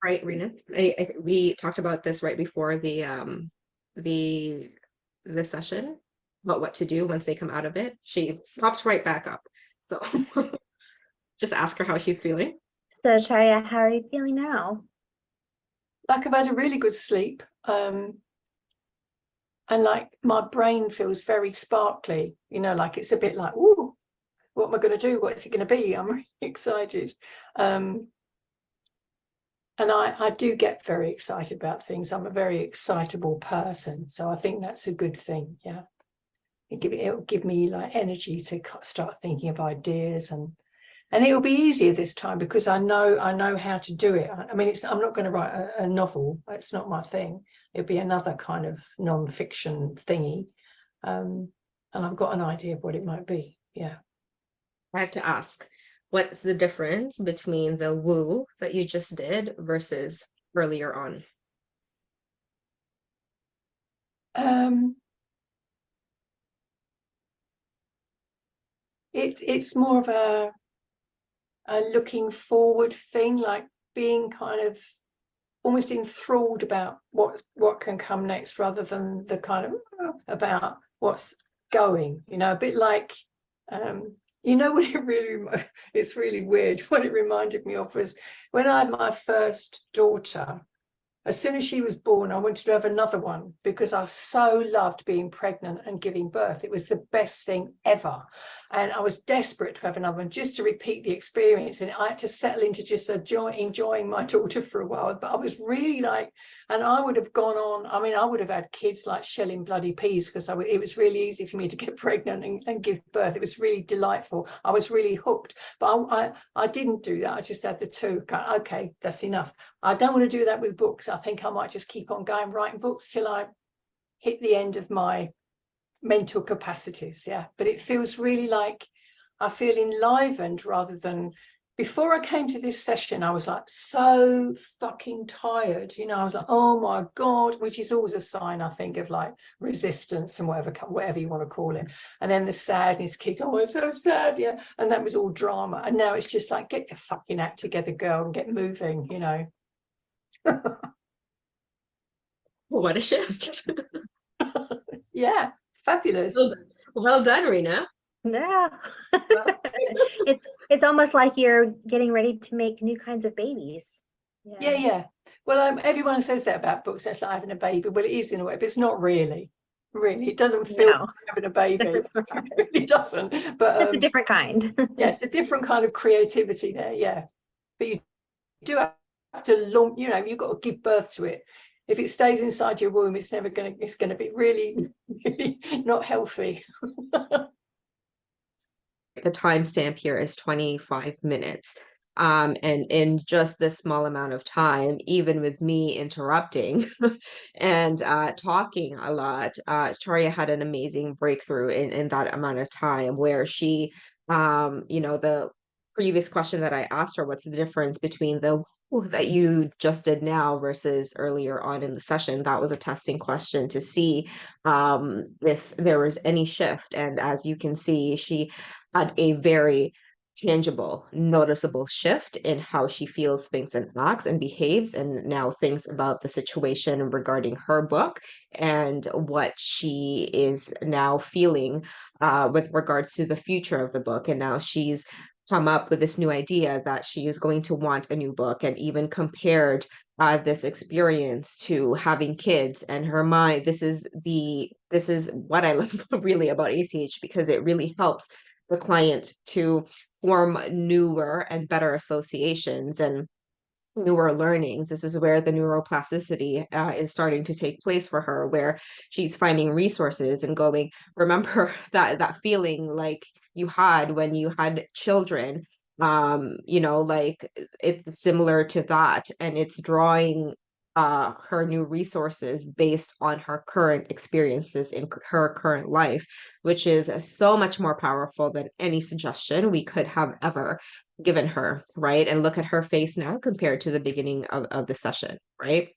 Right, Rena. We talked about this right before the the session about what to do once they come out of it. She popped right back up. So just ask her how she's feeling. So, Charya, how are you feeling now? Like I've had a really good sleep. And like my brain feels very sparkly, like it's a bit like, ooh, what am I going to do? What's it going to be? I'm really excited. And I do get very excited about things. I'm a very excitable person. So I think that's a good thing. Yeah. It'll give me like energy to start thinking of ideas, and it'll be easier this time because I know how to do it. I mean, I'm not going to write a novel. It's not my thing. It'll be another kind of non-fiction thingy. And I've got an idea of what it might be. Yeah. I have to ask, what's the difference between the woo that you just did versus earlier on? It's more of a looking forward thing, like being kind of almost enthralled about what can come next, rather than the kind of about what's going, a bit like what it's really weird. What it reminded me of was when I had my first daughter. As soon as she was born, I wanted to have another one because I so loved being pregnant and giving birth. It was the best thing ever. And I was desperate to have another one just to repeat the experience. And I had to settle into just enjoying my daughter for a while. But I was really like, and I would have gone on. I mean, I would have had kids like shelling bloody peas because it was really easy for me to get pregnant and give birth. It was really delightful. I was really hooked. But I didn't do that. I just had the two. Okay, that's enough. I don't want to do that with books. I think I might just keep on going writing books till I hit the end of my mental capacities. Yeah, but it feels really like I feel enlivened rather than before I came to this session. I was like so fucking tired. I was like, oh my God, which is always a sign, I think, of like resistance and whatever you want to call it. And then the sadness kicked. Oh, I'm so sad. Yeah, and that was all drama. And now it's just like, get your fucking act together, girl, and get moving. What a shift. Yeah, fabulous. Well done, Rena. Yeah. It's almost like you're getting ready to make new kinds of babies. Yeah. Well, everyone says that about books. It's like having a baby. Well, it is in a way, but it's not really. Really, it doesn't feel like having a baby. It really doesn't. But it's a different kind. Yeah, it's a different kind of creativity there. Yeah, but you do have to you've got to give birth to it. If it stays inside your womb, it's going to be really, really not healthy. The timestamp here is 25 minutes. And in just this small amount of time, even with me interrupting and talking a lot, Charya had an amazing breakthrough in that amount of time where she, the previous question that I asked her, what's the difference between the that you just did now versus earlier on in the session? That was a testing question to see if there was any shift. And as you can see, she had a very tangible, noticeable shift in how she feels, thinks, and acts and behaves, and now thinks about the situation regarding her book and what she is now feeling with regards to the future of the book. And now she's come up with this new idea that she is going to want a new book, and even compared this experience to having kids. And her mind, this is what I love really about ACH, because it really helps the client to form newer and better associations and newer learnings. This is where the neuroplasticity is starting to take place for her, where she's finding resources and going, remember that feeling like you had when you had children. Like it's similar to that, and it's drawing her new resources based on her current experiences in her current life, which is so much more powerful than any suggestion we could have ever given her, right? And look at her face now compared to the beginning of the session, right?